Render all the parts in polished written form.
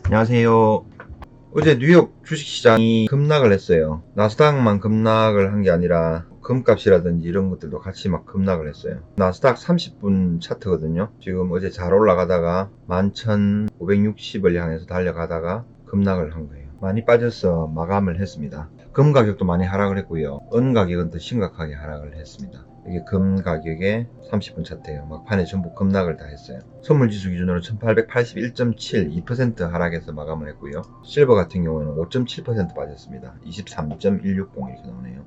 안녕하세요. 어제 뉴욕 주식시장이 급락을 했어요. 나스닥만 급락을 한 게 아니라 금값이라든지 이런 것들도 같이 막 급락을 했어요. 나스닥 30분 차트거든요. 지금 어제 잘 올라가다가 11,560을 향해서 달려가다가 급락을 한 거예요. 많이 빠져서 마감을 했습니다. 금 가격도 많이 하락을 했고요. 은 가격은 더 심각하게 하락을 했습니다. 이게 금 가격의 30분 차트예요. 막판에 전부 급락을 다 했어요. 선물지수 기준으로 1881.7, 2% 하락해서 마감을 했고요. 실버 같은 경우에는 5.7% 빠졌습니다. 23.160 이렇게 나오네요.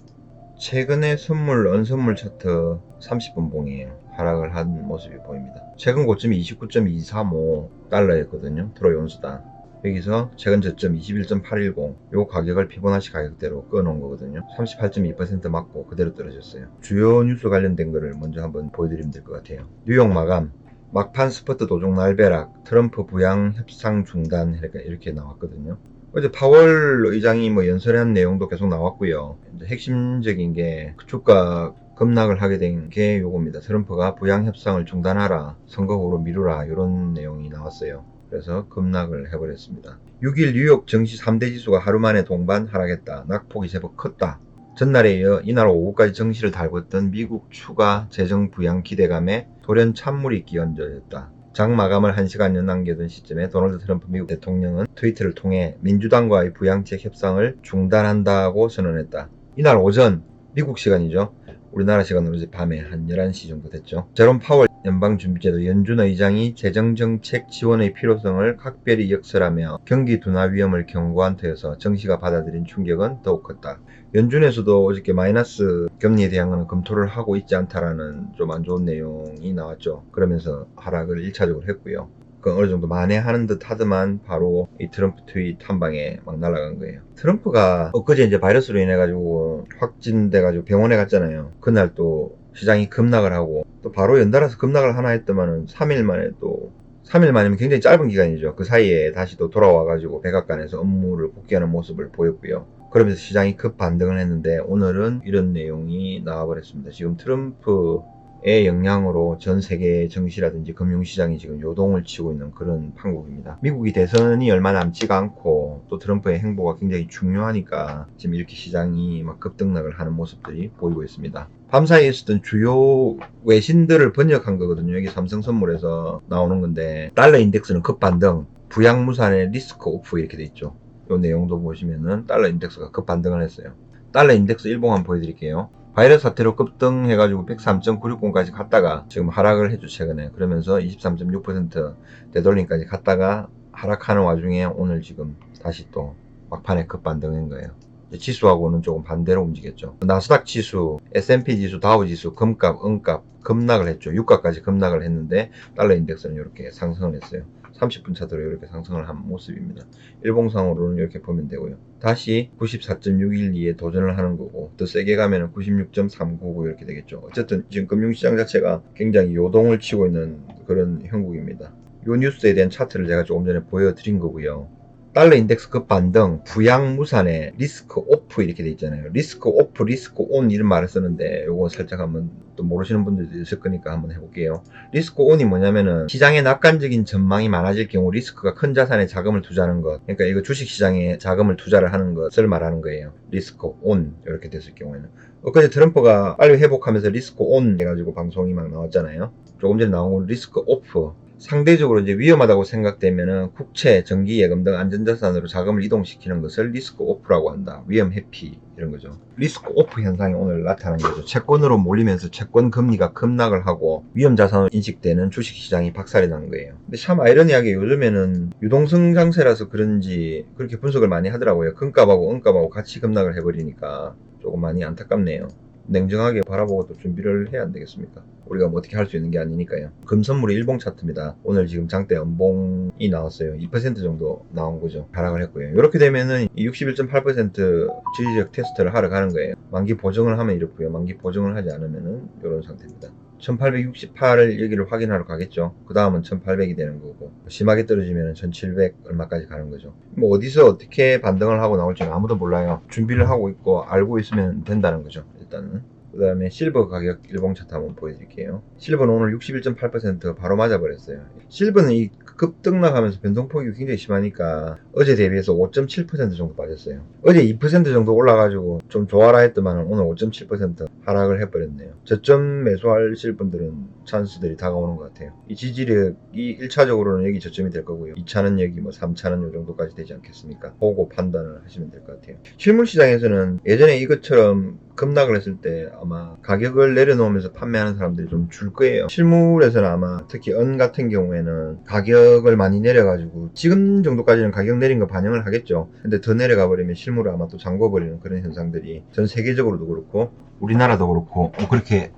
최근에 선물, 언선물 차트 30분 봉이에요. 하락을 한 모습이 보입니다. 최근 고점이 29.235달러였거든요. 트로이 온수당. 여기서 최근 저점 21.810, 요 가격을 피보나치 가격대로 끊어놓은 거거든요. 38.2% 맞고 그대로 떨어졌어요. 주요 뉴스 관련된 거를 먼저 한번 보여드리면 될 것 같아요. 뉴욕 마감, 막판 스포트 도종 날벼락, 트럼프 부양 협상 중단, 이렇게 나왔거든요. 어제 파월 의장이 연설한 내용도 계속 나왔고요. 핵심적인 게 주가 급락을 하게 된 게 요겁니다. 트럼프가 부양 협상을 중단하라, 선거 후로 미루라, 이런 내용이 나왔어요. 그래서 급락을 해버렸습니다. 6일 뉴욕 증시 3대 지수가 하루 만에 동반 하락했다. 낙폭이 제법 컸다. 전날에 이어 이날 오후까지 정시를 달궜던 미국 추가 재정 부양 기대감에 돌연 찬물이 끼얹어졌다. 장 마감을 1시간 연남겨둔 시점에 도널드 트럼프 미국 대통령은 트위터를 통해 민주당과의 부양책 협상을 중단한다고 선언했다. 이날 오전 미국 시간이죠. 우리나라 시간으로 이제 밤에 한 11시 정도 됐죠. 제롬 파월 연방준비제도 연준 의장이 재정정책 지원의 필요성을 각별히 역설하며 경기 둔화 위험을 경고한 터여서 정시가 받아들인 충격은 더욱 컸다. 연준에서도 어저께 마이너스 금리에 대한 것은 검토를 하고 있지 않다라는 좀 안 좋은 내용이 나왔죠. 그러면서 하락을 1차적으로 했고요. 어느 정도 만회하는 듯 하더만 바로 이 트럼프 트윗 한 방에 막 날아간 거예요. 트럼프가 엊그제 이제 바이러스로 인해 가지고 확진돼 가지고 병원에 갔잖아요. 그날 또 시장이 급락을 하고 또 바로 연달아서 급락을 하나 했더만은 3일 만에 또 3일 만이면 굉장히 짧은 기간이죠. 그 사이에 다시 또 돌아와 가지고 백악관에서 업무를 복귀하는 모습을 보였고요. 그러면서 시장이 급 반등을 했는데 오늘은 이런 내용이 나와버렸습니다. 지금 트럼프의 영향으로 전 세계 정시라든지 금융시장이 지금 요동을 치고 있는 그런 판국입니다. 미국이 대선이 얼마 남지가 않고 또 트럼프의 행보가 굉장히 중요하니까 지금 이렇게 시장이 막 급등락을 하는 모습들이 보이고 있습니다. 밤사이에 있었던 주요 외신들을 번역한 거거든요. 여기 삼성선물에서 나오는 건데 달러 인덱스는 급반등, 부양무산의 리스크 오프 이렇게 돼 있죠. 이 내용도 보시면은 달러 인덱스가 급반등을 했어요. 달러 인덱스 일봉 한번 보여드릴게요. 바이러스 사태로 급등해가지고 103.960까지 갔다가 지금 하락을 했죠, 최근에. 그러면서 23.6% 되돌림까지 갔다가 하락하는 와중에 오늘 지금 다시 또 막판에 급반등한 거예요. 지수하고는 조금 반대로 움직였죠. 나스닥 지수, S&P 지수, 다우 지수, 금값, 은값 급락을 했죠. 유가까지 급락을 했는데 달러 인덱스는 이렇게 상승을 했어요. 30분 차트로 이렇게 상승을 한 모습입니다. 일봉상으로는 이렇게 보면 되고요. 다시 94.612에 도전을 하는 거고 더 세게 가면 96.399 이렇게 되겠죠. 어쨌든 지금 금융시장 자체가 굉장히 요동을 치고 있는 그런 형국입니다. 이 뉴스에 대한 차트를 제가 조금 전에 보여드린 거고요. 달러 인덱스 급반등, 부양무산에 리스크 오프 이렇게 돼 있잖아요. 리스크 오프, 리스크 온 이런 말을 쓰는데 요거 살짝 한번 또 모르시는 분들도 있을 거니까 한번 해볼게요. 리스크 온이 뭐냐면은 시장에 낙관적인 전망이 많아질 경우 리스크가 큰 자산에 자금을 투자하는 것. 그러니까 이거 주식시장에 자금을 투자를 하는 것을 말하는 거예요. 리스크 온 이렇게 됐을 경우에는. 엊그제 트럼프가 빨리 회복하면서 리스크 온 해가지고 방송이 막 나왔잖아요. 조금 전에 나온 건 리스크 오프. 상대적으로 이제 위험하다고 생각되면은 국채, 정기 예금 등 안전자산으로 자금을 이동시키는 것을 리스크 오프라고 한다. 위험 회피 이런 거죠. 리스크 오프 현상이 오늘 나타난 거죠. 채권으로 몰리면서 채권 금리가 급락을 하고 위험 자산으로 인식되는 주식 시장이 박살이 난 거예요. 근데 참 아이러니하게 요즘에는 유동성 장세라서 그런지 그렇게 분석을 많이 하더라고요. 금값하고 은값하고 같이 급락을 해버리니까 조금 많이 안타깝네요. 냉정하게 바라보고 또 준비를 해야 안 되겠습니까? 우리가 뭐 어떻게 할 수 있는 게 아니니까요. 금선물의 일봉 차트입니다. 오늘 지금 장대 연봉이 나왔어요. 2% 정도 나온 거죠. 하락을 했고요. 이렇게 되면은 61.8% 지지적 테스트를 하러 가는 거예요. 만기 보정을 하면 이렇고요. 만기 보정을 하지 않으면은 이런 상태입니다. 1868을 여기를 확인하러 가겠죠. 그 다음은 1800이 되는 거고 심하게 떨어지면 1700 얼마까지 가는 거죠. 뭐 어디서 어떻게 반등을 하고 나올지는 아무도 몰라요. 준비를 하고 있고 알고 있으면 된다는 거죠. 일단은 그 다음에 실버 가격 일봉 차트 한번 보여드릴게요. 실버는 오늘 61.8% 바로 맞아버렸어요. 실버는 이 급등락하면서 변동폭이 굉장히 심하니까 어제 대비해서 5.7% 정도 빠졌어요. 어제 2% 정도 올라가지고 좀 좋아라 했더만 오늘 5.7% 하락을 해버렸네요. 저점 매수하실 분들은 찬스들이 다가오는 것 같아요. 이 지지력이 1차적으로는 여기 저점이 될 거고요. 2차는 여기 뭐 3차는 요 정도까지 되지 않겠습니까? 보고 판단을 하시면 될 것 같아요. 실물시장에서는 예전에 이것처럼 급락을 했을 때 아마 가격을 내려놓으면서 판매하는 사람들이 좀 줄 거예요. 실물에서는 아마 특히 은 같은 경우에는 가격을 많이 내려가지고 지금 정도까지는 가격 내린 거 반영을 하겠죠. 근데 더 내려가 버리면 실물을 아마 또 잠궈버리는 그런 현상들이 전 세계적으로도 그렇고 우리나라도 그렇고 그렇게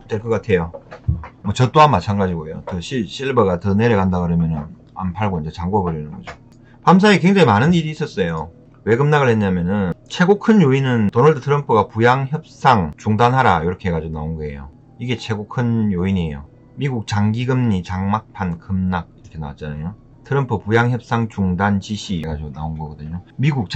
될 것 같아요. 뭐 저 또한 마찬가지고요. 더 실버가 더 내려간다 그러면은 안 팔고 이제 잠궈버리는 거죠. 밤사이 굉장히 많은 일이 있었어요. 왜 급락을 했냐면은 최고 큰 요인은 도널드 트럼프가 부양 협상 중단하라 이렇게 해가지고 나온 거예요. 이게 최고 큰 요인이에요. 미국 장기금리 장막판 급락 이렇게 나왔잖아요. 트럼프 부양 협상 중단 지시 해가지고 나온 거거든요. 미국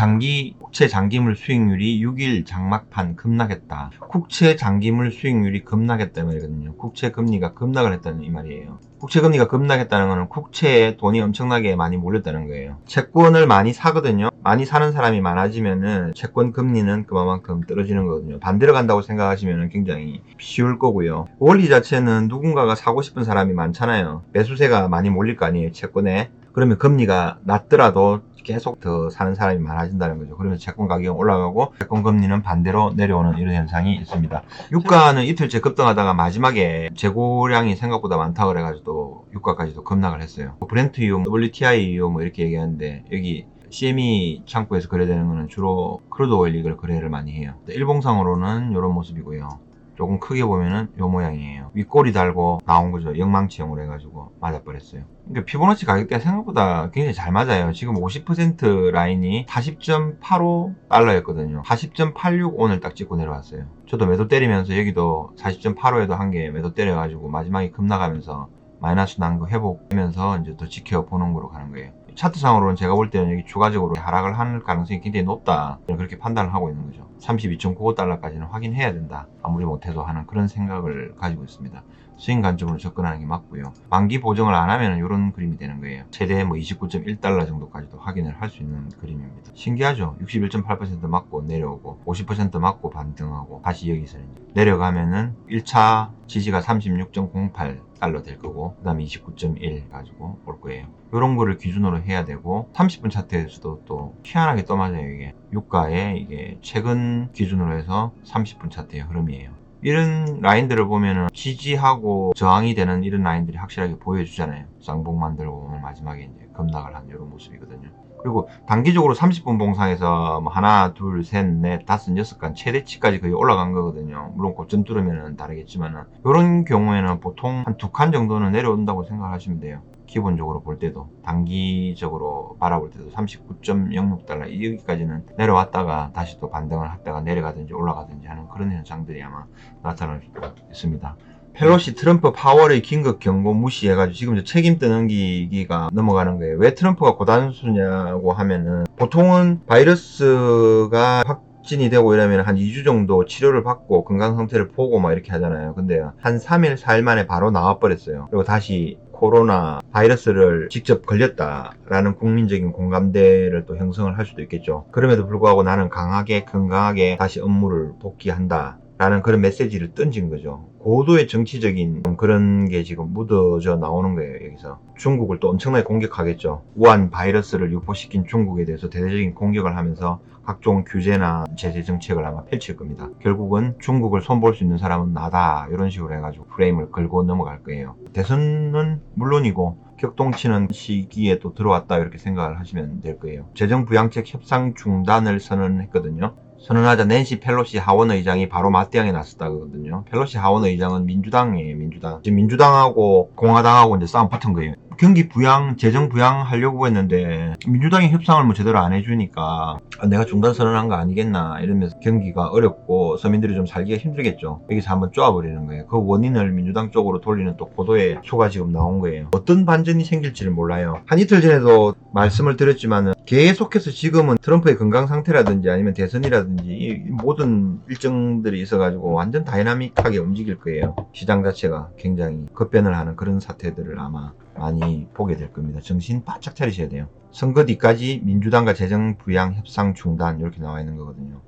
국채 장기물 수익률이 6일 장막판 급락했다. 국채 장기물 수익률이 급락했다는 말이거든요. 국채 금리가 급락을 했다는 이 말이에요. 국채 금리가 급락했다는 거는 국채에 돈이 엄청나게 많이 몰렸다는 거예요. 채권을 많이 사거든요. 많이 사는 사람이 많아지면은 채권 금리는 그만큼 떨어지는 거거든요. 반대로 간다고 생각하시면 굉장히 쉬울 거고요. 원리 자체는 누군가가 사고 싶은 사람이 많잖아요. 매수세가 많이 몰릴 거 아니에요, 채권에. 그러면 금리가 낮더라도 계속 더 사는 사람이 많아진다는 거죠. 그러면 채권 가격이 올라가고 채권 금리는 반대로 내려오는 이런 현상이 있습니다. 유가는 이틀째 급등하다가 마지막에 재고량이 생각보다 많다 그래가지고 유가까지도 급락을 했어요. 브렌트유, WTI유 뭐 이렇게 얘기하는데 여기 CME 창구에서 거래되는 거는 주로 크루드 오일 이걸 거래를 많이 해요. 일봉상으로는 이런 모습이고요. 조금 크게 보면은 요 모양이에요. 윗꼬리 달고 나온 거죠. 영망치형으로 해가지고 맞아버렸어요. 그러니까 피보나치 가격대가 생각보다 굉장히 잘 맞아요. 지금 50% 라인이 40.85달러였거든요. 40.86 오늘 딱 찍고 내려왔어요. 저도 매도 때리면서 여기도 40.85에도 한 개 매도 때려가지고 마지막에 급락하면서 마이너스 난 거 회복하면서 이제 또 지켜보는 거로 가는 거예요. 차트상으로는 제가 볼 때는 여기 추가적으로 하락을 할 가능성이 굉장히 높다. 그렇게 판단을 하고 있는 거죠. 32.95달러까지는 확인해야 된다. 아무리 못해도 하는 그런 생각을 가지고 있습니다. 스윙 관점으로 접근하는 게 맞고요. 만기 보정을 안 하면 이런 그림이 되는 거예요. 최대 뭐 29.1달러 정도까지도 확인을 할 수 있는 그림입니다. 신기하죠? 61.8% 맞고 내려오고 50% 맞고 반등하고 다시 여기서 내려가면은 1차 지지가 36.08달러 될 거고 그 다음에 29.1 가지고 올 거예요. 이런 거를 기준으로 해야 되고 30분 차트에서도 또 희한하게 또 맞아요. 이게 유가에 이게 최근 기준으로 해서 30분 차트의 흐름이에요. 이런 라인들을 보면은 지지하고 저항이 되는 이런 라인들이 확실하게 보여주잖아요. 쌍봉 만들고 마지막에 이제 급락을 한 이런 모습이거든요. 그리고 단기적으로 30분 봉상에서 뭐 하나, 둘, 셋, 넷, 다섯, 여섯 간 최대치까지 거의 올라간 거거든요. 물론 고점 뚫으면 다르겠지만은 이런 경우에는 보통 한 두 칸 정도는 내려온다고 생각하시면 돼요. 기본적으로 볼 때도 단기적으로 바라볼 때도 39.06달러 여기까지는 내려왔다가 다시 또 반등을 했다가 내려가든지 올라가든지 하는 그런 현상들이 아마 나타날 수 있습니다. 펠로시 트럼프 파월의 긴급 경고 무시해가지고 지금 책임 떠넘기기가 넘어가는 거예요. 왜 트럼프가 고단수냐고 하면은 보통은 바이러스가 확진이 되고 이러면 한 2주 정도 치료를 받고 건강 상태를 보고 막 이렇게 하잖아요. 근데 한 3일, 4일 만에 바로 나와버렸어요. 그리고 다시 코로나 바이러스를 직접 걸렸다라는 국민적인 공감대를 또 형성을 할 수도 있겠죠. 그럼에도 불구하고 나는 강하게 건강하게 다시 업무를 복귀한다 라는 그런 메시지를 던진 거죠. 고도의 정치적인 그런 게 지금 묻어져 나오는 거예요. 여기서 중국을 또 엄청나게 공격하겠죠. 우한 바이러스를 유포시킨 중국에 대해서 대대적인 공격을 하면서 각종 규제나 제재 정책을 아마 펼칠 겁니다. 결국은 중국을 손볼 수 있는 사람은 나다 이런 식으로 해가지고 프레임을 걸고 넘어갈 거예요. 대선은 물론이고 격동치는 시기에 또 들어왔다 이렇게 생각을 하시면 될 거예요. 재정부양책 협상 중단을 선언했거든요. 선언하자 낸시 펠로시 하원 의장이 바로 맞대응에 나섰다거든요. 펠로시 하원 의장은 민주당이에요. 민주당. 지금 민주당하고 공화당하고 이제 싸움 붙은 거예요. 경기 부양, 재정 부양 하려고 했는데 민주당이 협상을 뭐 제대로 안 해주니까 내가 중단 선언한 거 아니겠나 이러면서 경기가 어렵고 서민들이 좀 살기가 힘들겠죠. 여기서 한번 쪼아버리는 거예요. 그 원인을 민주당 쪽으로 돌리는 또 고도의 수가 지금 나온 거예요. 어떤 반전이 생길지를 몰라요. 한 이틀 전에도 말씀을 드렸지만은 계속해서 지금은 트럼프의 건강 상태라든지 아니면 대선이라든지 이 모든 일정들이 있어가지고 완전 다이나믹하게 움직일 거예요. 시장 자체가 굉장히 급변을 하는 그런 사태들을 아마 많이 보게 될 겁니다. 정신 바짝 차리셔야 돼요. 선거 뒤까지 민주당과 재정 부양 협상 중단 이렇게 나와 있는 거거든요.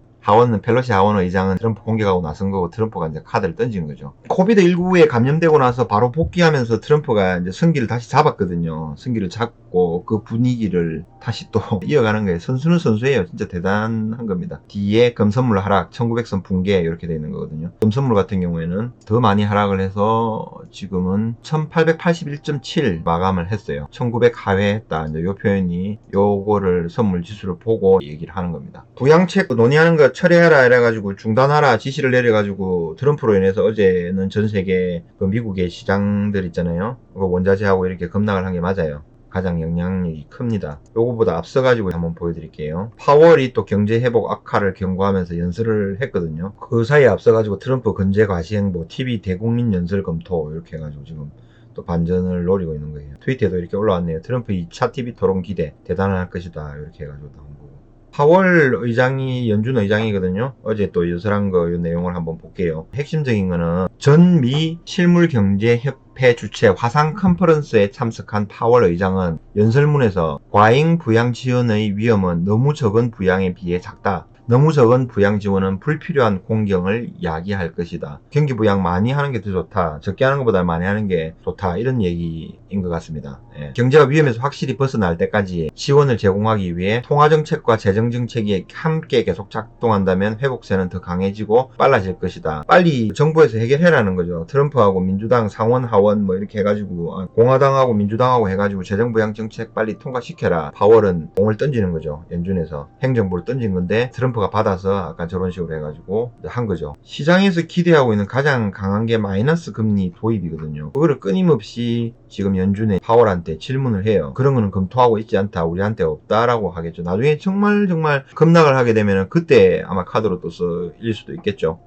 펠로시 하원 의장은 트럼프 공격하고 나선 거고 트럼프가 이제 카드를 던진 거죠. 코비드19에 감염되고 나서 바로 복귀하면서 트럼프가 이제 승기를 다시 잡았거든요. 승기를 잡고 그 분위기를 다시 또 이어가는 거예요. 선수는 선수예요. 진짜 대단한 겁니다. 뒤에 금선물 하락, 1900선 붕괴 이렇게 되어 있는 거거든요. 금선물 같은 경우에는 더 많이 하락을 해서 지금은 1881.7 마감을 했어요. 1900 하회했다. 이제 요 표현이 요거를 선물 지수를 보고 얘기를 하는 겁니다. 부양책 논의하는 거 철회하라 이래가지고 중단하라 지시를 내려가지고 트럼프로 인해서 어제는 전 세계 그 미국의 시장들 있잖아요. 그 원자재하고 이렇게 급락을 한 게 맞아요. 가장 영향력이 큽니다. 요거보다 앞서가지고 한번 보여드릴게요. 파월이 또 경제 회복 악화를 경고하면서 연설을 했거든요. 그 사이에 앞서가지고 트럼프 건재 과시행보 TV 대국민 연설 검토 이렇게 해가지고 지금 또 반전을 노리고 있는 거예요. 트위터에도 이렇게 올라왔네요. 트럼프 2차 TV 토론 기대 대단할 것이다 이렇게 해가지고 나온 거고. 파월 의장이 연준 의장이거든요. 어제 또 연설한 거 이 내용을 한번 볼게요. 핵심적인 거는 전미 실물경제협회 주최 화상 컨퍼런스에 참석한 파월 의장은 연설문에서 과잉 부양 지원의 위험은 너무 적은 부양에 비해 작다. 너무 적은 부양 지원은 불필요한 공경을 야기할 것이다. 경기 부양 많이 하는 게 더 좋다. 적게 하는 것보다 많이 하는 게 좋다. 이런 얘기인 것 같습니다. 예. 경제가 위험에서 확실히 벗어날 때까지 지원을 제공하기 위해 통화정책과 재정정책이 함께 계속 작동한다면 회복세는 더 강해지고 빨라질 것이다. 빨리 정부에서 해결해라는 거죠. 트럼프하고 민주당 상원 하원 뭐 이렇게 해가지고 공화당하고 민주당하고 해가지고 재정부양정책 빨리 통과시켜라. 파월은 공을 던지는 거죠. 연준에서 행정부를 던진 건데 트럼프가 받아서 아까 저런 식으로 해가지고 한 거죠. 시장에서 기대하고 있는 가장 강한 게 마이너스 금리 도입이거든요. 그거를 끊임없이 지금 연준에 파월한테 질문을 해요. 그런 거는 검토하고 있지 않다. 우리한테 없다라고 하겠죠. 나중에 정말 급락을 하게 되면 그때 아마 카드로 또 쓰일 수도 있겠죠.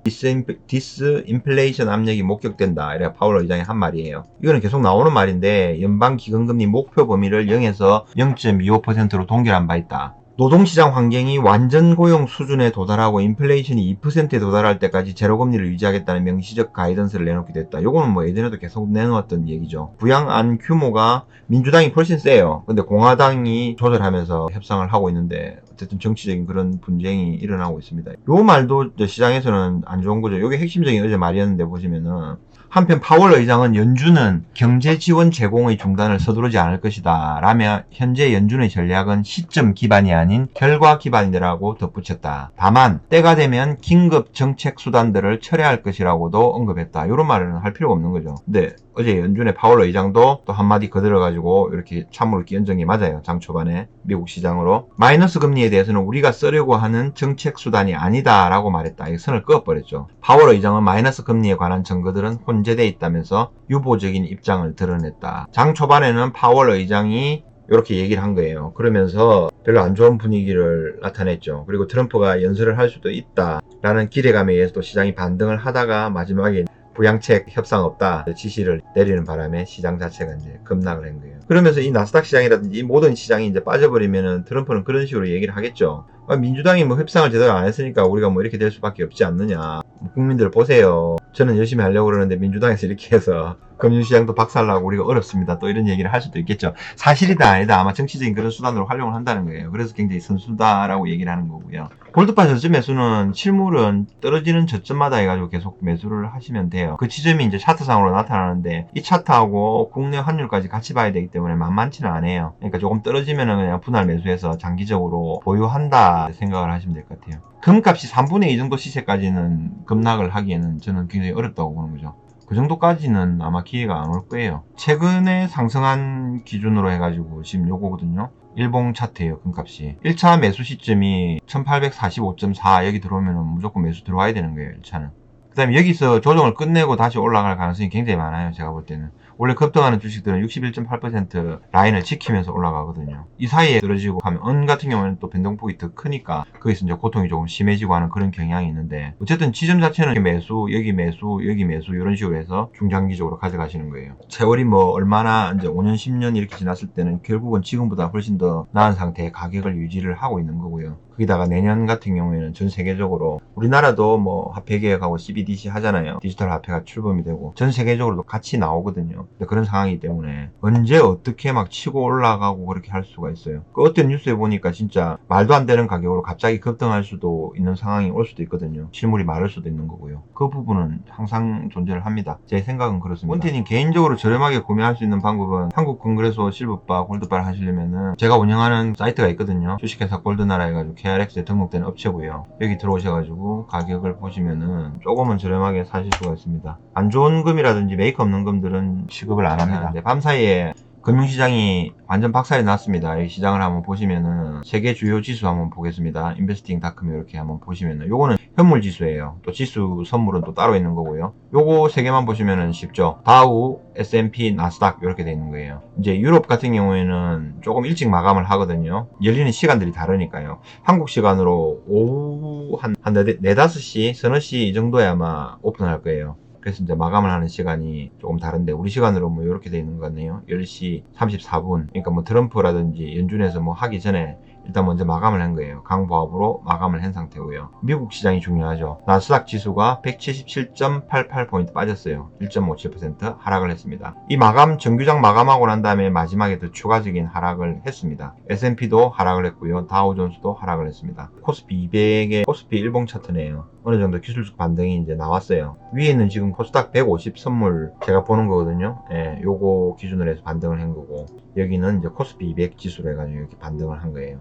디스인플레이션 압력이 목격된다. 이래 파월 의장이 한 말이에요. 이거는 계속 나오는 말인데 연방기금금리 목표 범위를 0에서 0.25%로 동결한 바 있다. 노동시장 환경이 완전 고용 수준에 도달하고 인플레이션이 2%에 도달할 때까지 제로금리를 유지하겠다는 명시적 가이던스를 내놓기도 했다. 요거는 뭐 예전에도 계속 내놓았던 얘기죠. 부양안 규모가 민주당이 훨씬 세요. 근데 공화당이 조절하면서 협상을 하고 있는데 어쨌든 정치적인 그런 분쟁이 일어나고 있습니다. 요 말도 시장에서는 안 좋은 거죠. 요게 핵심적인 어제 말이었는데 보시면은 한편 파월 의장은 연준은 경제 지원 제공의 중단을 서두르지 않을 것이다. 라며 현재 연준의 전략은 시점 기반이 아닌 결과 기반이라고 덧붙였다. 다만 때가 되면 긴급 정책 수단들을 철회할 것이라고도 언급했다. 이런 말은 할 필요가 없는 거죠. 근데 어제 연준의 파월 의장도 또 한마디 거들어가지고 이렇게 찬물을 끼얹은 게 맞아요. 장 초반에 미국 시장으로. 마이너스 금리에 대해서는 우리가 쓰려고 하는 정책 수단이 아니다 라고 말했다. 이 선을 그어버렸죠. 파월 의장은 마이너스 금리에 관한 증거들은 혼재되어 있다면서 유보적인 입장을 드러냈다. 장 초반에는 파월 의장이 이렇게 얘기를 한 거예요. 그러면서 별로 안 좋은 분위기를 나타냈죠. 그리고 트럼프가 연설을 할 수도 있다 라는 기대감에 의해서 또 시장이 반등을 하다가 마지막에 부양책 협상 없다 지시를 내리는 바람에 시장 자체가 이제 급락을 한 거예요. 그러면서 이 나스닥 시장이라든지 이 모든 시장이 이제 빠져버리면은 트럼프는 그런 식으로 얘기를 하겠죠. 민주당이 뭐 협상을 제대로 안 했으니까 우리가 뭐 이렇게 될 수밖에 없지 않느냐. 국민들 보세요. 저는 열심히 하려고 그러는데 민주당에서 이렇게 해서 금융시장도 박살나고 우리가 어렵습니다. 또 이런 얘기를 할 수도 있겠죠. 사실이다 아니다 아마 정치적인 그런 수단으로 활용을 한다는 거예요. 그래서 굉장히 선수다라고 얘기를 하는 거고요. 골드바 저점 매수는 실물은 떨어지는 저점마다 해가지고 계속 매수를 하시면 돼요. 그 지점이 이제 차트상으로 나타나는데 이 차트하고 국내 환율까지 같이 봐야 되기 때문에 만만치는 않아요. 그러니까 조금 떨어지면은 그냥 분할 매수해서 장기적으로 보유한다 생각을 하시면 될 것 같아요. 금값이 3분의 2 정도 시세까지는 급락을 하기에는 저는 굉장히 어렵다고 보는 거죠. 그 정도까지는 아마 기회가 안 올 거예요. 최근에 상승한 기준으로 해가지고 지금 요거거든요. 일봉 차트예요. 금값이 1차 매수 시점이 1845.4 여기 들어오면 무조건 매수 들어와야 되는 거예요. 1차는. 다음에 여기서 조정을 끝내고 다시 올라갈 가능성이 굉장히 많아요. 제가 볼 때는. 원래 급등하는 주식들은 61.8% 라인을 지키면서 올라가거든요. 이 사이에 떨어지고 하면 은 같은 경우는 또 변동폭이 더 크니까 거기서 이제 고통이 조금 심해지고 하는 그런 경향이 있는데, 어쨌든 지점 자체는 여기 매수, 여기 매수, 여기 매수 이런 식으로 해서 중장기적으로 가져가시는 거예요. 세월이 뭐 얼마나 이제 5년, 10년 이렇게 지났을 때는 결국은 지금보다 훨씬 더 나은 상태의 가격을 유지를 하고 있는 거고요. 거기다가 내년 같은 경우에는 전 세계적으로 우리나라도 뭐 화폐 개혁하고 CBDC 하잖아요. 디지털 화폐가 출범이 되고 전 세계적으로도 같이 나오거든요. 그런 상황이기 때문에 언제 어떻게 막 치고 올라가고 그렇게 할 수가 있어요. 그 어떤 뉴스에 보니까 진짜 말도 안 되는 가격으로 갑자기 급등할 수도 있는 상황이 올 수도 있거든요. 실물이 마를 수도 있는 거고요. 그 부분은 항상 존재를 합니다. 제 생각은 그렇습니다. 원태님 개인적으로 저렴하게 구매할 수 있는 방법은 한국 건그레소 실버바 골드바를 하시려면은 제가 운영하는 사이트가 있거든요. 주식회사 골드나라 해가지고 KRX에 등록된 업체고요. 여기 들어오셔가지고 가격을 보시면은 조금은 저렴하게 사실 수가 있습니다. 안 좋은 금이라든지 메이크 없는 금들은 취급을 안 합니다. 밤사이에 금융시장이 완전 박살이 났습니다. 이 시장을 한번 보시면은 세계 주요 지수 한번 보겠습니다. 인베스팅닷컴 이렇게 한번 보시면은 요거는 현물 지수예요. 또 지수 선물은 또 따로 있는 거고요. 요거 세 개만 보시면은 쉽죠. 다우, S&P, 나스닥 이렇게 돼 있는 거예요. 이제 유럽 같은 경우에는 조금 일찍 마감을 하거든요. 열리는 시간들이 다르니까요. 한국 시간으로 오후 한 4, 5시, 서너 시 정도에 아마 오픈할 거예요. 그래서 이제 마감을 하는 시간이 조금 다른데 우리 시간으로 뭐 이렇게 돼 있는 것 같네요. 10시 34분. 그러니까 뭐 트럼프라든지 연준에서 뭐 하기 전에 일단 먼저 마감을 한 거예요. 강보합으로 마감을 한 상태고요. 미국 시장이 중요하죠. 나스닥 지수가 177.88포인트 빠졌어요. 1.57% 하락을 했습니다. 이 마감, 정규장 마감하고 난 다음에 마지막에 더 추가적인 하락을 했습니다. S&P도 하락을 했고요. 다우존스도 하락을 했습니다. 코스피 200의 코스피 일봉 차트네요. 어느 정도 기술적 반등이 이제 나왔어요. 위에는 지금 코스닥 150 선물 제가 보는 거거든요. 예, 요거 기준으로 해서 반등을 한 거고, 여기는 이제 코스피 200 지수로 해가지고 이렇게 반등을 한 거예요.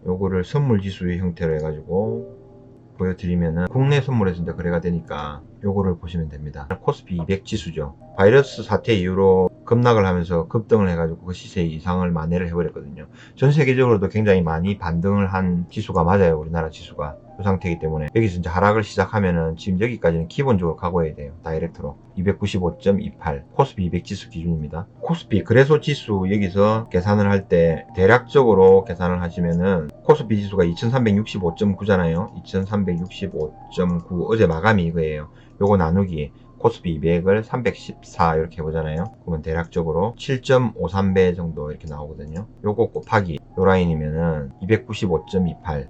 요거를 선물 지수의 형태로 해가지고 보여드리면은 국내 선물에서 이제 거래가 되니까 요거를 보시면 됩니다. 코스피 200 지수죠. 바이러스 사태 이후로 급락을 하면서 급등을 해가지고 그 시세 이상을 만회를 해버렸거든요. 전 세계적으로도 굉장히 많이 반등을 한 지수가 맞아요. 우리나라 지수가. 그 상태이기 때문에 여기서 이제 하락을 시작하면은 지금 여기까지는 기본적으로 각오해야 돼요. 다이렉트로 295.28 코스피 200 지수 기준입니다. 코스피 거래소 지수 여기서 계산을 할 때 대략적으로 계산을 하시면은 코스피 지수가 2365.9잖아요 2365.9 어제 마감이 이거예요. 요거 나누기 코스피 200을 314 이렇게 해보잖아요. 그러면 대략적으로 7.53배 정도 이렇게 나오거든요. 요거 곱하기 요 라인이면은 295.28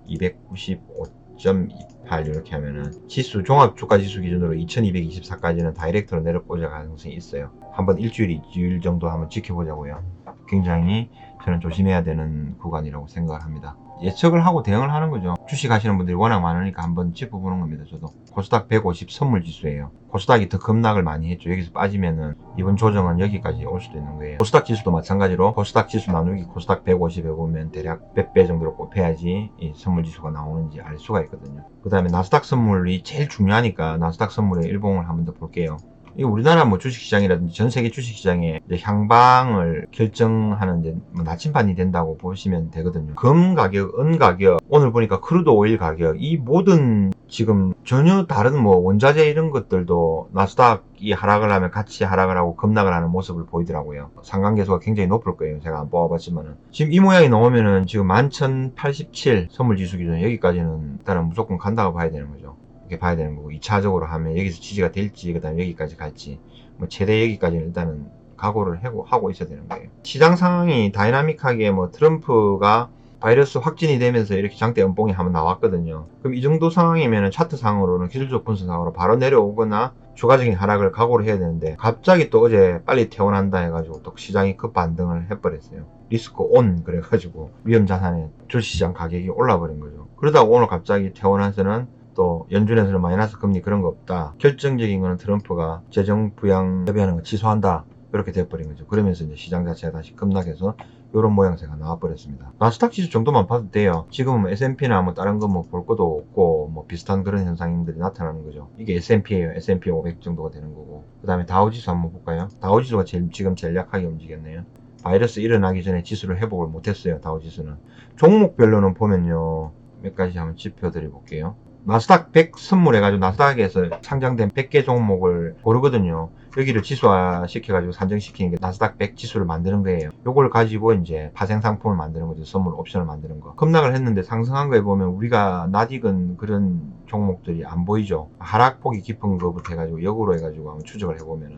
295.28 이렇게 하면은 지수 종합주가지수 기준으로 2224까지는 다이렉트로 내려보자 가능성이 있어요. 한번 일주일, 2주일 정도 한번 지켜보자고요. 굉장히 저는 조심해야 되는 구간이라고 생각을 합니다. 예측을 하고 대응을 하는 거죠. 주식 하시는 분들이 워낙 많으니까 한번 짚어보는 겁니다. 저도 코스닥 150 선물 지수예요. 코스닥이 더 급락을 많이 했죠. 여기서 빠지면은 이번 조정은 여기까지 올 수도 있는 거예요. 코스닥 지수도 마찬가지로 코스닥 지수 나누기 코스닥 150에 보면 대략 100배 정도로 곱해야지 이 선물 지수가 나오는지 알 수가 있거든요. 그 다음에 나스닥 선물이 제일 중요하니까 나스닥 선물의 일봉을 한번 더 볼게요. 이 우리나라 뭐 주식시장이라든지 전 세계 주식시장의 향방을 결정하는 이제 뭐 나침반이 된다고 보시면 되거든요. 금 가격, 은 가격, 오늘 보니까 크루드 오일 가격, 이 모든 지금 전혀 다른 뭐 원자재 이런 것들도 나스닥이 하락을 하면 같이 하락을 하고 급락을 하는 모습을 보이더라고요. 상관계수가 굉장히 높을 거예요. 제가 안 뽑아봤지만은. 지금 이 모양이 나오면은 지금 11,087 선물지수 기준 여기까지는 일단은 무조건 간다고 봐야 되는 거죠. 이렇게 봐야 되는 거고, 2차적으로 하면 여기서 지지가 될지 그 다음에 여기까지 갈지 뭐 최대 여기까지는 일단은 각오를 하고 있어야 되는 거예요. 시장 상황이 다이나믹하게 뭐 트럼프가 바이러스 확진이 되면서 이렇게 장대 연봉이 한번 나왔거든요. 그럼 이 정도 상황이면 차트상으로는 기술적 분석상으로 바로 내려오거나 추가적인 하락을 각오를 해야 되는데, 갑자기 또 어제 빨리 퇴원한다 해가지고 또 시장이 급반등을 해버렸어요. 리스크 온 그래가지고 위험자산의 주식시장 가격이 올라버린 거죠. 그러다가 오늘 갑자기 퇴원해서는 또 연준에서는 마이너스 금리 그런 거 없다. 결정적인 거는 트럼프가 재정 부양 협의하는 거 취소한다. 이렇게 돼버린 거죠. 그러면서 이제 시장 자체가 다시 급락해서 이런 모양새가 나와버렸습니다. 나스닥 지수 정도만 봐도 돼요. 지금은 S&P나 뭐 다른 거 뭐 볼 것도 없고 뭐 비슷한 그런 현상들이 나타나는 거죠. 이게 S&P예요. S&P 500 정도가 되는 거고. 그 다음에 다우지수 한번 볼까요? 다우지수가 지금 제일 약하게 움직였네요. 바이러스 일어나기 전에 지수를 회복을 못했어요. 다우지수는. 종목별로는 보면요, 몇 가지 한번 짚어드려 볼게요. 나스닥 100 선물해가지고 나스닥에서 상장된 100개 종목을 고르거든요. 여기를 지수화 시켜가지고 산정시키는 게 나스닥 100 지수를 만드는 거예요. 요걸 가지고 이제 파생 상품을 만드는 거죠. 선물 옵션을 만드는 거. 급락을 했는데 상승한 거에 보면 우리가 낯익은 그런 종목들이 안 보이죠. 하락폭이 깊은 거부터 해가지고 역으로 해가지고 한번 추적을 해보면은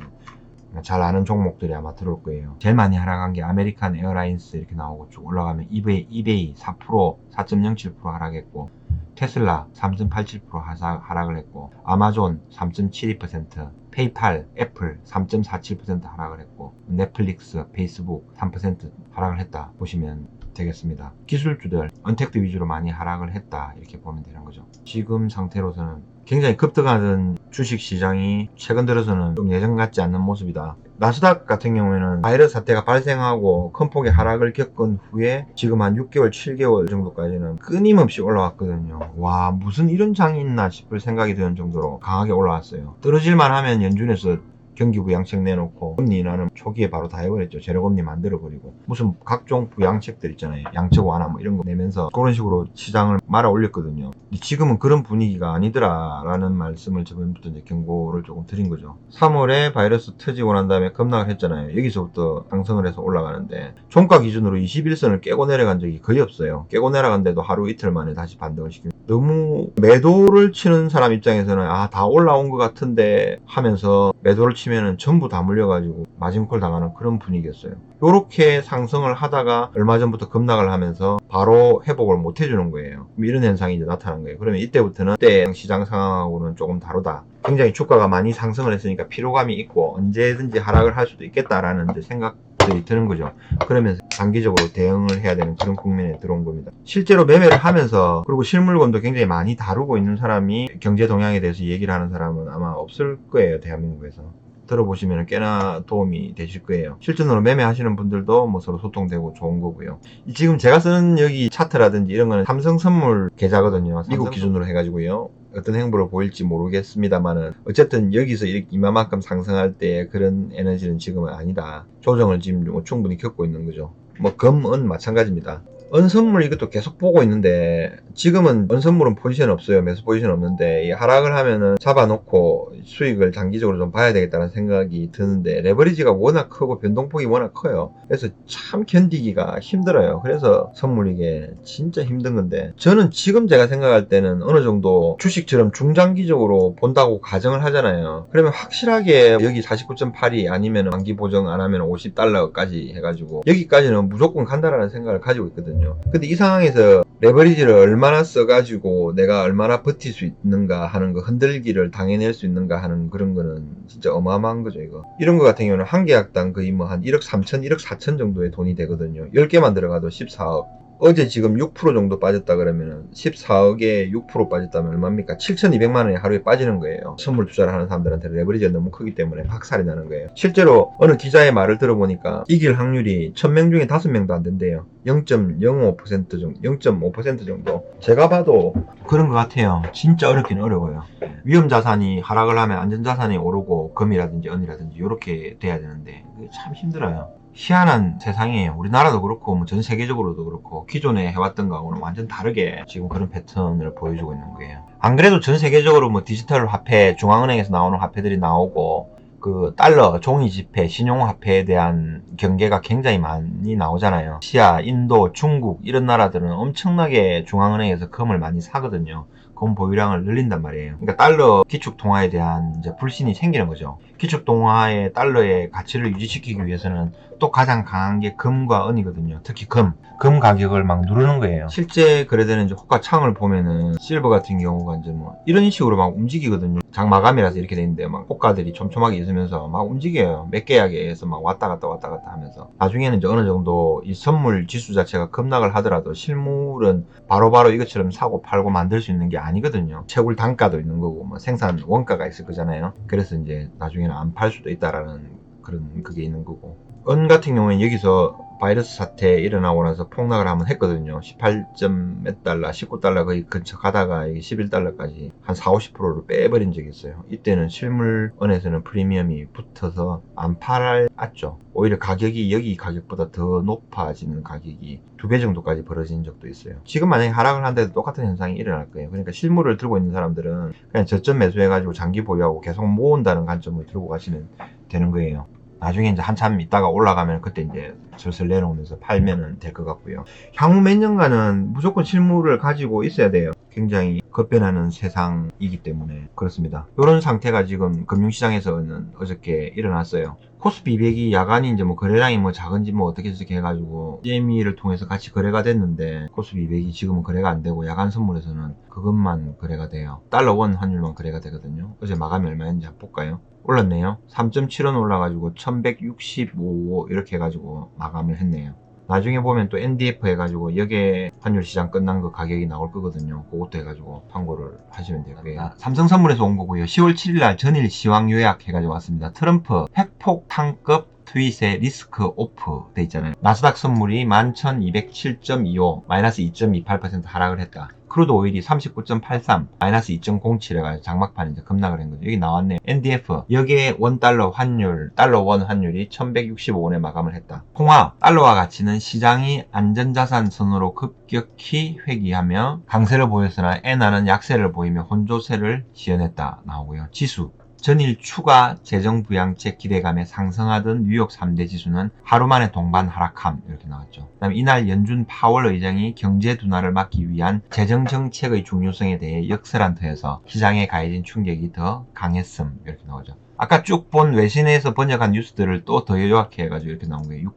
잘 아는 종목들이 아마 들어올 거예요. 제일 많이 하락한 게 아메리칸 에어라인스 이렇게 나오고 쭉 올라가면 이베이 4%, 4.07% 하락했고, 테슬라 3.87% 하락을 했고, 아마존 3.72%, 페이팔, 애플 3.47% 하락을 했고, 넷플릭스, 페이스북 3% 하락을 했다 보시면 되겠습니다. 기술주들 언택트 위주로 많이 하락을 했다 이렇게 보면 되는 거죠. 지금 상태로서는 굉장히 급등하던 주식시장이 최근 들어서는 좀 예전 같지 않는 모습이다. 나스닥 같은 경우에는 바이러스 사태가 발생하고 큰 폭의 하락을 겪은 후에 지금 한 6개월, 7개월 정도까지는 끊임없이 올라왔거든요. 와, 무슨 이런 장이 있나 싶을 생각이 드는 정도로 강하게 올라왔어요. 떨어질만 하면 연준에서 경기부양책 내놓고 금리 인하는 초기에 바로 다 해버렸죠. 재료금리 만들어버리고 무슨 각종 부양책들 있잖아요. 양적 완화 뭐 이런 거 내면서 그런 식으로 시장을 말아 올렸거든요. 지금은 그런 분위기가 아니더라 라는 말씀을 저번부터 이제 경고를 조금 드린 거죠. 3월에 바이러스 터지고 난 다음에 급락을 했잖아요. 여기서부터 상승을 해서 올라가는데 종가 기준으로 21선을 깨고 내려간 적이 거의 없어요. 깨고 내려간데도 하루 이틀 만에 다시 반등을 시키고, 너무 매도를 치는 사람 입장에서는 다 올라온 것 같은데 하면서 매도를 치면은 전부 다 물려가지고 마진콜 당하는 그런 분위기였어요. 요렇게 상승을 하다가 얼마 전부터 급락을 하면서 바로 회복을 못 해주는 거예요. 이런 현상이 이제 나타난 거예요. 그러면 이때부터는 그때 시장 상황하고는 조금 다르다. 굉장히 주가가 많이 상승을 했으니까 피로감이 있고 언제든지 하락을 할 수도 있겠다라는 생각들이 드는 거죠. 그러면서 단기적으로 대응을 해야 되는 그런 국면에 들어온 겁니다. 실제로 매매를 하면서, 그리고 실물권도 굉장히 많이 다루고 있는 사람이 경제 동향에 대해서 얘기를 하는 사람은 아마 없을 거예요, 대한민국에서. 들어보시면 꽤나 도움이 되실 거예요. 실전으로 매매하시는 분들도 뭐 서로 소통되고 좋은 거고요. 지금 제가 쓰는 여기 차트라든지 이런 거는 삼성선물 계좌거든요. 미국 기준으로 해가지고요. 어떤 행보를 보일지 모르겠습니다만은 어쨌든 여기서 이렇게 이만큼 상승할 때 그런 에너지는 지금은 아니다. 조정을 지금 충분히 겪고 있는 거죠. 뭐 금은 마찬가지입니다. 은선물 이것도 계속 보고 있는데 지금은 은선물은 포지션 없어요. 매수 포지션 없는데 이 하락을 하면은 잡아놓고 수익을 장기적으로 좀 봐야 되겠다는 생각이 드는데 레버리지가 워낙 크고 변동폭이 워낙 커요. 그래서 참 견디기가 힘들어요. 그래서 선물 이게 진짜 힘든 건데, 저는 지금 제가 생각할 때는 어느 정도 주식처럼 중장기적으로 본다고 가정을 하잖아요. 그러면 확실하게 여기 49.8이 아니면 만기 보정 안 하면 $50까지 해가지고 여기까지는 무조건 간다라는 생각을 가지고 있거든요. 근데 이 상황에서 레버리지를 얼마나 써가지고 내가 얼마나 버틸 수 있는가 하는 거, 흔들기를 당해낼 수 있는가 하는 그런 거는 진짜 어마어마한 거죠. 이런 거 같은 경우는 한 계약당 거의 뭐 한 1억 3천, 1억 4천 정도의 돈이 되거든요. 10개만 들어가도 14억. 어제 지금 6% 정도 빠졌다 그러면은 14억에 6% 빠졌다면 얼마입니까? 7,200만 원이 하루에 빠지는 거예요. 선물 투자를 하는 사람들한테 레버리지가 너무 크기 때문에 박살이 나는 거예요. 실제로 어느 기자의 말을 들어보니까 이길 확률이 1000명 중에 5명도 안 된대요. 0.05% 정도, 0.5% 정도. 제가 봐도 그런 것 같아요. 진짜 어렵긴 어려워요. 위험 자산이 하락을 하면 안전 자산이 오르고 금이라든지 은이라든지 이렇게 돼야 되는데 그게 참 힘들어요. 희한한 세상이에요. 우리나라도 그렇고 뭐 전 세계적으로도 그렇고 기존에 해왔던 거하고는 완전 다르게 지금 그런 패턴을 보여주고 있는 거예요. 안 그래도 전 세계적으로 뭐 디지털 화폐, 중앙은행에서 나오는 화폐들이 나오고 그 달러, 종이 지폐, 신용화폐에 대한 경계가 굉장히 많이 나오잖아요. 시아, 인도, 중국 이런 나라들은 엄청나게 중앙은행에서 금을 많이 사거든요. 금 보유량을 늘린단 말이에요. 그러니까 달러 기축통화에 대한 이제 불신이 생기는 거죠. 기축통화의 달러의 가치를 유지시키기 위해서는 또 가장 강한 게 금과 은이거든요. 특히 금 가격을 막 누르는 거예요. 실제 거래되는 이제 호가창을 보면은 실버 같은 경우가 이제 뭐 이런 식으로 막 움직이거든요. 장 마감이라서 이렇게 되는데 막 호가들이 촘촘하게 있으면서 막 움직여요. 몇 계약에 의해서 막 왔다 갔다 하면서 나중에는 이제 어느 정도 이 선물 지수 자체가 급락을 하더라도 실물은 바로바로 이것처럼 사고 팔고 만들 수 있는 게 아니거든요. 채굴 단가도 있는 거고 뭐 생산 원가가 있을 거잖아요. 그래서 이제 나중에는 안 팔 수도 있다라는 그런 그게 있는 거고, 은 같은 경우에는 여기서 바이러스 사태 일어나고 나서 폭락을 한번 했거든요. 18점 몇 달러, 19달러 거의 근처 가다가 11달러까지 한 40~50%를 빼버린 적이 있어요. 이때는 실물원에서는 프리미엄이 붙어서 안 팔았죠. 오히려 가격이 여기 가격보다 더 높아지는 가격이 2배 정도까지 벌어진 적도 있어요. 지금 만약에 하락을 한데도 똑같은 현상이 일어날 거예요. 그러니까 실물을 들고 있는 사람들은 그냥 저점 매수해가지고 장기 보유하고 계속 모은다는 관점을 들고 가시면 되는 거예요. 나중에 이제 한참 있다가 올라가면 그때 이제 슬슬 내려오면서 팔면은 될 것 같고요. 향후 몇 년간은 무조건 실물을 가지고 있어야 돼요. 굉장히 급변하는 세상이기 때문에 그렇습니다. 이런 상태가 지금 금융시장에서는 어저께 일어났어요. 코스피 200이 야간이 이제 뭐 거래량이 뭐 작은지 뭐 어떻게 저렇게 해가지고 CME를 통해서 같이 거래가 됐는데 코스피 200이 지금은 거래가 안 되고 야간 선물에서는 그것만 거래가 돼요. 달러 원 환율만 거래가 되거든요. 어제 마감이 얼마였는지 한번 볼까요? 올랐네요. 3.7원 올라가지고 1165 이렇게 해가지고 마감을 했네요. 나중에 보면 또 NDF 해가지고 여기에 환율 시장 끝난 거 가격이 나올 거거든요. 그것도 해가지고 판고를 하시면 되고요. 삼성선물에서 온 거고요. 10월 7일날 전일 시황 요약 해가지고 왔습니다. 트럼프 핵폭탄급 트윗에 리스크 오프 돼 있잖아요. 나스닥 선물이 11,207.25 마이너스 2.28% 하락을 했다. 크루드 오일이 39.83 마이너스 2.07 해가지고 장막판 이제 급락을 한 거죠. 여기 나왔네. NDF 여기에 원달러 환율 달러 원 환율이 1165원에 마감을 했다. 통화 달러와 가치는 시장이 안전자산 선으로 급격히 회귀하며 강세를 보였으나 엔화는 약세를 보이며 혼조세를 지연했다 나오고요. 지수 전일 추가 재정부양책 기대감에 상승하던 뉴욕 3대 지수는 하루 만에 동반 하락함 이렇게 나왔죠. 그다음에 이날 연준 파월 의장이 경제 둔화를 막기 위한 재정 정책의 중요성에 대해 역설한 터여서 시장에 가해진 충격이 더 강했음 이렇게 나오죠. 아까 쭉 본 외신에서 번역한 뉴스들을 또 더 요약해가지고 이렇게 나온 거예요.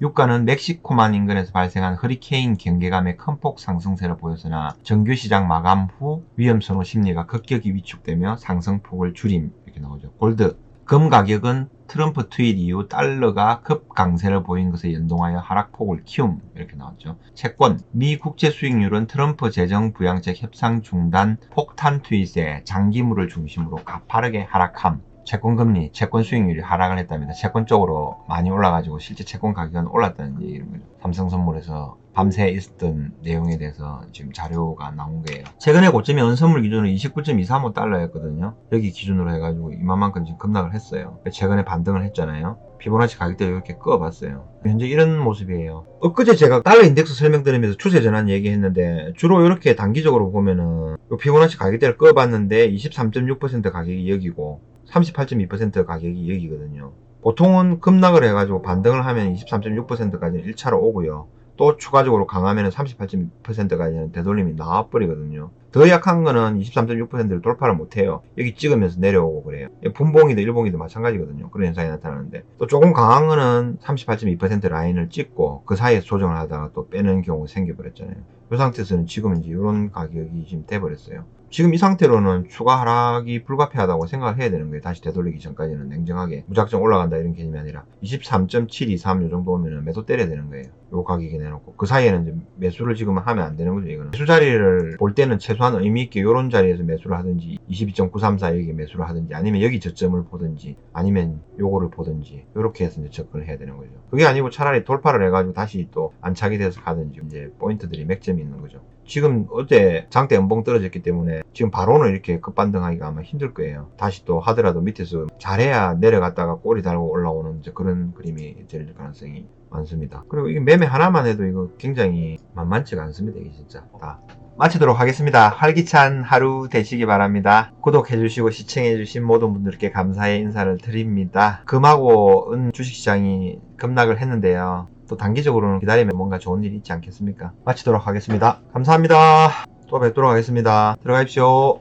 유가는 멕시코만 인근에서 발생한 허리케인 경계감의 큰 폭 상승세를 보였으나 정규시장 마감 후 위험선호 심리가 급격히 위축되며 상승폭을 줄임 이렇게 나오죠. 골드 금 가격은 트럼프 트윗 이후 달러가 급강세를 보인 것에 연동하여 하락폭을 키움 이렇게 나왔죠. 채권 미 국채 수익률은 트럼프 재정 부양책 협상 중단 폭탄 트윗에 장기물을 중심으로 가파르게 하락함. 채권금리, 채권 수익률이 하락을 했답니다. 채권 쪽으로 많이 올라가지고 실제 채권 가격은 올랐다는 얘기인 거죠. 삼성선물에서 밤새 있었던 내용에 대해서 지금 자료가 나온 거예요. 최근에 고점이 은선물 기준으로 29.235달러였거든요. 여기 기준으로 해가지고 이만큼 지금 급락을 했어요. 최근에 반등을 했잖아요. 피보나치 가격대를 이렇게 끄어봤어요. 현재 이런 모습이에요. 엊그제 제가 달러 인덱스 설명드리면서 추세 전환 얘기했는데 주로 이렇게 단기적으로 보면은 피보나치 가격대를 끄어봤는데 23.6% 가격이 여기고 38.2% 가격이 여기거든요. 보통은 급락을 해가지고 반등을 하면 23.6%까지 1차로 오고요. 또 추가적으로 강하면 38.2%까지는 되돌림이 나와버리거든요. 더 약한 거는 23.6%를 돌파를 못해요. 여기 찍으면서 내려오고 그래요. 분봉이도 일봉이도 마찬가지거든요. 그런 현상이 나타나는데 또 조금 강한 거는 38.2% 라인을 찍고 그 사이에서 조정을 하다가 또 빼는 경우가 생겨버렸잖아요. 이 상태에서는 지금 이제 이런 가격이 지금 돼버렸어요. 지금 이 상태로는 추가 하락이 불가피하다고 생각을 해야 되는 거예요. 다시 되돌리기 전까지는 냉정하게 무작정 올라간다 이런 개념이 아니라 23.723 이 정도 오면 매도 때려야 되는 거예요. 요 가격에 내놓고 그 사이에는 이제 매수를 지금 하면 안 되는 거죠. 이거는 매수 자리를 볼 때는 최소한 의미 있게 요런 자리에서 매수를 하든지 22.934 여기 매수를 하든지 아니면 여기 저점을 보든지 아니면 요거를 보든지 요렇게 해서 이제 접근을 해야 되는 거죠. 그게 아니고 차라리 돌파를 해가지고 다시 또 안착이 돼서 가든지 이제 포인트들이 맥점이 있는 거죠. 지금 어제 장대 연봉 떨어졌기 때문에 지금 바로는 이렇게 급반등하기가 아마 힘들 거예요. 다시 또 하더라도 밑에서 잘해야 내려갔다가 꼬리 달고 올라오는 이제 그런 그림이 될 가능성이 많습니다. 그리고 이게 매매 하나만 해도 이거 굉장히 만만치가 않습니다. 이게 진짜 다. 마치도록 하겠습니다. 활기찬 하루 되시기 바랍니다. 구독해주시고 시청해주신 모든 분들께 감사의 인사를 드립니다. 금하고 은 주식시장이 급락을 했는데요. 또 단기적으로는 기다리면 뭔가 좋은 일이 있지 않겠습니까? 마치도록 하겠습니다. 감사합니다. 또 뵙도록 하겠습니다. 들어가십시오.